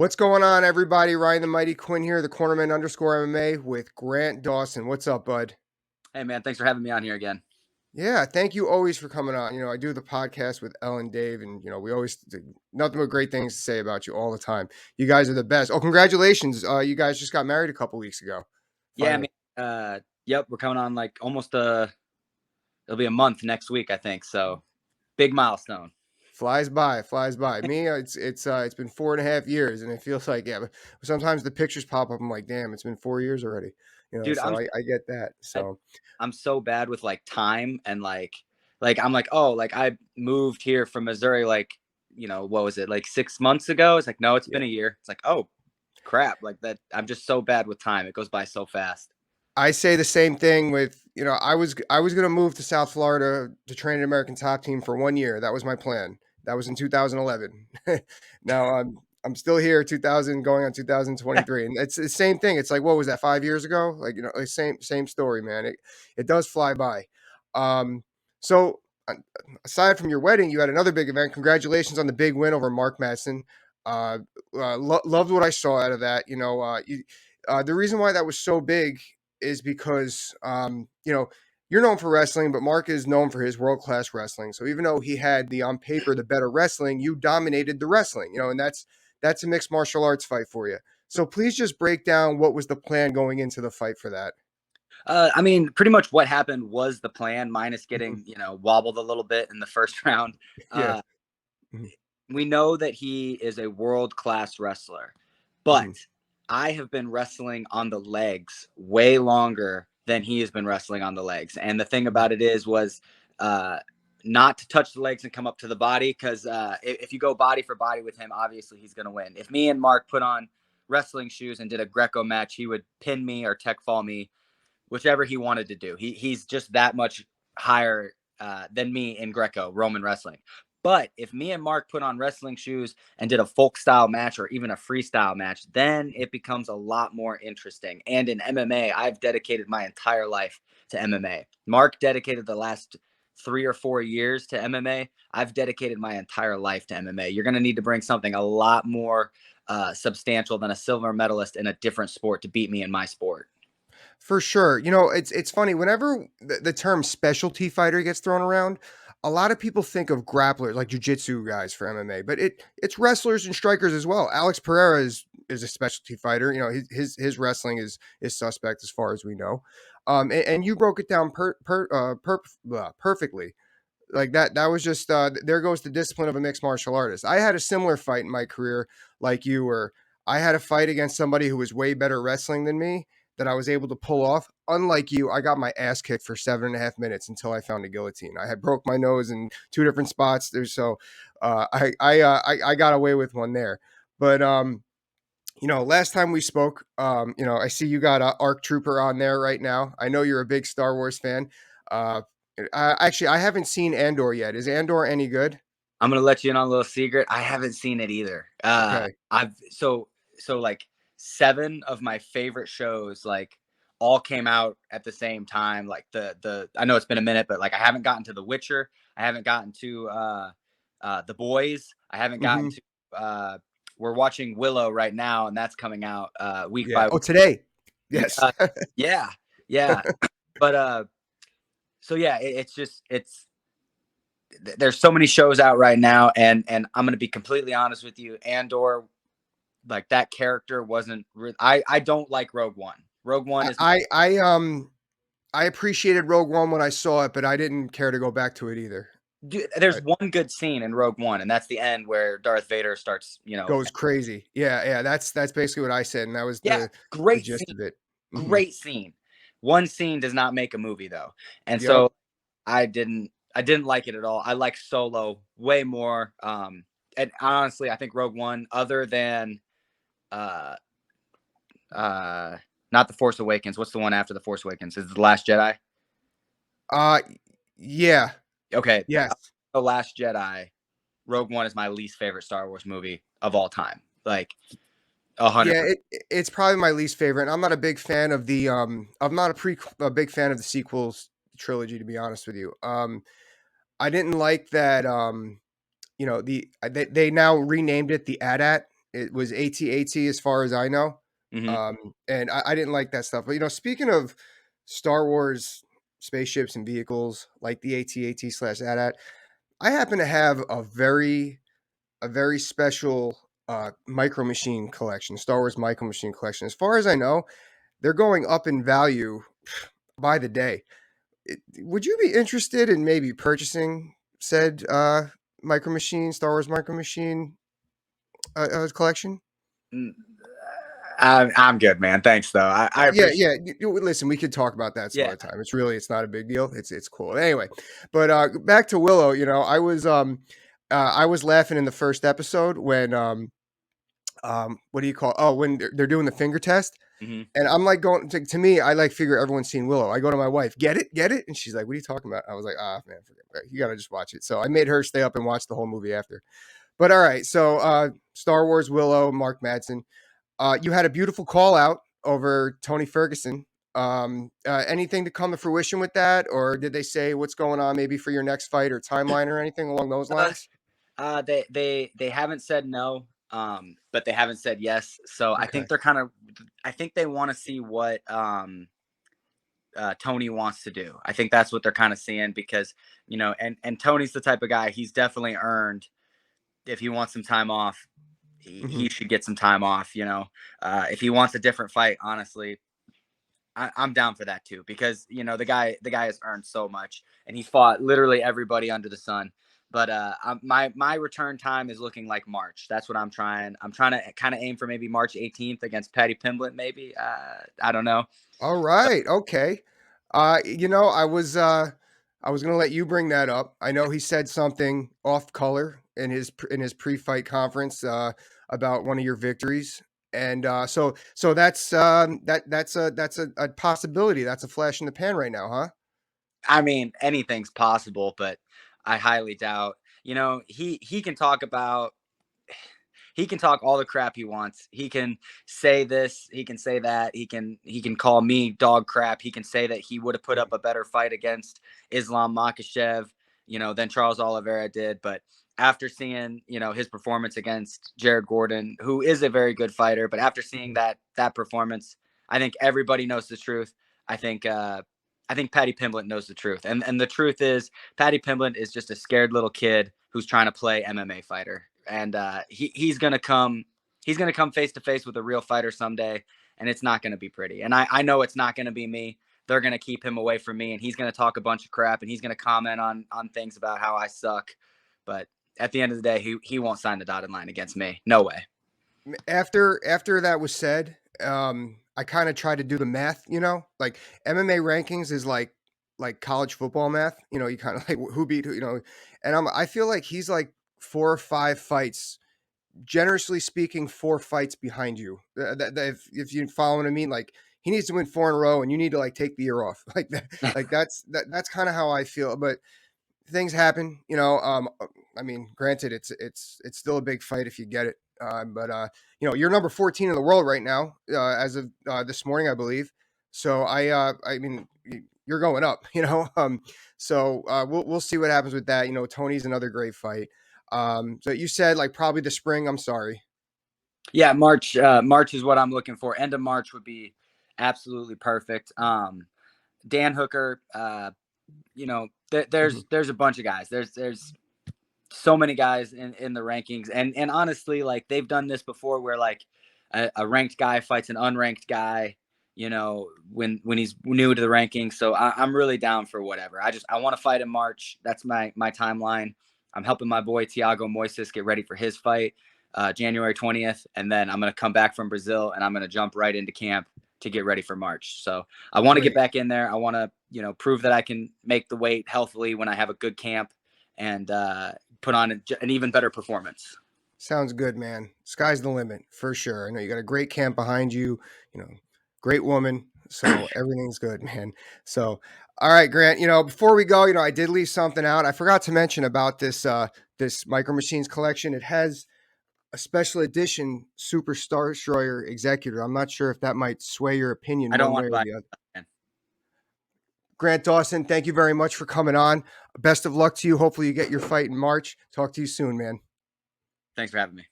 What's going on, everybody? Ryan the Mighty Quinn here, the cornerman underscore MMA with Grant Dawson. What's up, bud? Hey man, thanks for having me on here again. Yeah, thank you always for coming on. I do the podcast with Elle and Dave, and we always nothing but great things to say about you all the time. You guys are the best. Oh, congratulations! You guys just got married a couple weeks ago. Yeah, I Finally, mean, yep, we're coming on like almost it'll be a month next week, I think. So big milestone. flies by, flies by. Me, it's been 4.5 years, and it feels like but sometimes the pictures pop up. I'm like, damn, it's been 4 years already. Dude, So I get that. I, So I'm so bad with like time and like I'm like, oh, like I moved here from Missouri like, what was it, like 6 months ago? It's like, no, it's yeah. been a year. It's like, oh crap, like that. I'm just so bad with time. It goes by so fast. I say the same thing with, I was going to move to South Florida to train an American Top Team for 1 year. That was my plan. That was in 2011. Now I'm still here, 2000 going on 2023, and it's the same thing. It's like, what was that, 5 years ago? Like, like same story, man. It does fly by. Um, so aside from your wedding, you had another big event. Congratulations on the big win over Mark Madsen. Loved what I saw out of that. The reason why that was so big is because you're known for wrestling, but Mark is known for his world class wrestling. So even though he had the on paper the better wrestling, you dominated the wrestling. And that's a mixed martial arts fight for you. So please just break down what was the plan going into the fight for that. I mean, pretty much what happened was the plan, minus Mhm. getting, wobbled a little bit in the first round. Yeah. Uh, Mhm. we know that he is a world class wrestler, but Mhm. I have been wrestling on the legs way longer than he has been wrestling on the legs. And the thing Mhm. about it was uh, not to touch the legs and come up to the body, because if you go body for body with him, obviously he's going to win. If me and Mark put on wrestling shoes and did a Greco match, he would pin me or tech fall me, whichever he wanted to do. He's just that much higher than me in Greco Roman wrestling. But if me and Mark put on wrestling shoes and did a folk style match or even a freestyle match, then it becomes a lot more interesting. And in MMA, I've dedicated my entire life to MMA. Mark dedicated the last 3 or 4 years to MMA. I've dedicated my entire life to MMA. You're going to need to bring something a lot more substantial than a silver medalist in a different sport to beat me in my sport. For sure. It's funny whenever the term specialty fighter gets thrown around, a lot of people think of grapplers like jujitsu guys for MMA, but it's wrestlers and strikers as well. Alex Pereira is a specialty fighter. His wrestling is suspect as far as we know. And you broke it down perfectly. Like that was just there goes the discipline of a mixed martial artist. I had a similar fight in my career like you were. I had a fight against somebody who was way better wrestling than me that I was able to pull off. Unlike you, I got my ass kicked for 7.5 minutes until I found a guillotine. I had broke my nose in two different spots there, so I got away with one there. But last time we spoke, I see you got a Arc Trooper on there right now. I know you're a big Star Wars fan. Uh, actually, I haven't seen Andor yet. Is Andor any good? I'm gonna let you in on a little secret. I haven't seen it either. Okay. I've so like seven of my favorite shows like all came out at the same time. Like the I know it's been a minute, but like I haven't gotten to The Witcher. I haven't gotten to The Boys. I haven't gotten Hmm. to we're watching Willow right now, and that's coming out week Yeah. by Oh, week. today. Yes. Yeah, yeah. But so yeah, it's just there's so many shows out right now, and I'm gonna be completely honest with you. Andor, like that character wasn't. I don't like Rogue One. Rogue One I, is I I um I appreciated Rogue One when I saw it, but I didn't care to go back to it either. dude, there's It one good scene in Rogue One, and that's the end where Darth Vader starts. goes crazy. Yeah, yeah. That's basically what I said, and that was Yeah, the great gist scene, of it. Hmm. great scene. One scene does not make a movie though, and Yep. so I didn't like it at all. I like Solo way more. And honestly, I think Rogue One, other than uh uh not the Force Awakens. What's the one after the Force Awakens? Is it the Last Jedi? Uh, yeah. Okay, Yes. the Last Jedi. Rogue One is my least favorite Star Wars movie of all time. Like 100%. Yeah, it's probably my least favorite. I'm not a big fan of the I'm not a big fan of the sequels trilogy, to be honest with you. I didn't like that they now renamed it the AT-AT. It was AT-AT as far as I know. Hmm. And I didn't like that stuff. But speaking of Star Wars spaceships and vehicles like the AT-AT slash AT-AT, I happen to have a very special Micro Machine collection, Star Wars Micro Machine collection. As far as I know, they're going up in value by the day. Would you be interested in maybe purchasing said Micro Machine, Star Wars Micro Machine collection? I'm good, man. Thanks, though. I Yeah, appreciate. yeah. Listen, we could talk about that some Yeah. other time. It's not a big deal. It's cool. Anyway, but back to Willow. I was laughing in the first episode when what do you call? Oh, when they're doing the finger test. Hmm. And I'm like going to me, I like figure everyone's seen Willow. I go to my wife, get it? And she's like, what are you talking about? I was like, man, forget it. You got to just watch it. So I made her stay up and watch the whole movie after. But all right. So Star Wars Willow, Mark Madsen. You had a beautiful call out over Tony Ferguson. Anything to come to fruition with that? Or did they say what's going on maybe for your next fight or timeline or anything along those Uh, lines? they haven't said no, but they haven't said yes. So I Okay. think they're kind of. I think they want to see what Tony wants to do. I think that's what they're kind of seeing because and Tony's the type of guy. He's definitely earned if he wants some time off. Hmm. He should get some time off. If he wants a different fight, honestly, I'm down for that too because the guy has earned so much and he's fought literally everybody under the sun. But my return time is looking like March. That's what I'm trying. I'm trying to kind of aim for maybe March 18th against Paddy Pimblett. Maybe I don't know. All So, right. Okay. I was gonna let you bring that up. I know he said something off color in his pre-fight conference about one of your victories, and so that's a possibility. That's a flash in the pan right now, huh? I mean, anything's possible, but I highly doubt. He can talk about he can talk all the crap he wants. He can say this, he can say that, he can call me dog crap. He can say that he would have put up Mhm. a better fight against Islam Makhachev, than Charles Oliveira did. But after seeing, his performance against Jared Gordon, who is a very good fighter, but after seeing Mhm. that performance, I think everybody knows the truth. I think I think Paddy Pimblett knows the truth. And the truth is Paddy Pimblett is just a scared little kid who's trying to play MMA fighter. And he's gonna come face to face with a real fighter someday, and it's not gonna be pretty. And I know it's not gonna be me. They're gonna keep him away from me, and he's gonna talk a bunch of crap, and he's gonna comment on things about how I suck. But at the end of the day, he won't sign the dotted line against me. No way. After that was said, I kind of tried to do the math. Like MMA rankings is like college football math. You kind of like who beat who. And I feel like he's like 4 or 5 fights, generously speaking, 4 fights behind you. If you follow what I mean, like he needs to win 4 in a row, and you need to like take the year off. Like that. Like that's kind of how I feel. But things happen. I mean, granted, it's still a big fight if you get it. But you're number 14 in the world right now, as of this morning, I believe. So I mean, you're going up. So we'll see what happens with that. Tony's another great fight. So you said like probably the spring. I'm sorry. Yeah, March is what I'm looking for. End of March would be absolutely perfect. Dan Hooker, Mhm. there's a bunch of guys. There's so many guys in the rankings, and honestly, like they've done this before, where like a ranked guy fights an unranked guy, when he's new to the rankings. So I'm really down for whatever. I want to fight in March. That's my timeline. I'm helping my boy Thiago Moises get ready for his fight, January 20th, and then I'm gonna come back from Brazil and I'm gonna jump right into camp to get ready for March. So I want to get Great. back in there. I want to prove that I can make the weight healthily when I have a good camp and put on an even better performance. Sounds good, man. Sky's the limit for sure. I know you got a great camp behind you, you know, great woman. So everything's good, man. So, all right, Grant, before we go, I did leave something out. I forgot to mention about this Micro Machines collection. It has a special edition Super Star Destroyer Executor. I'm not sure if that might sway your opinion I don't one want way to or buy the other. it. Grant Dawson, thank you very much for coming on. Best of luck to you. Hopefully you get your fight in March. Talk to you soon, man. Thanks for having me.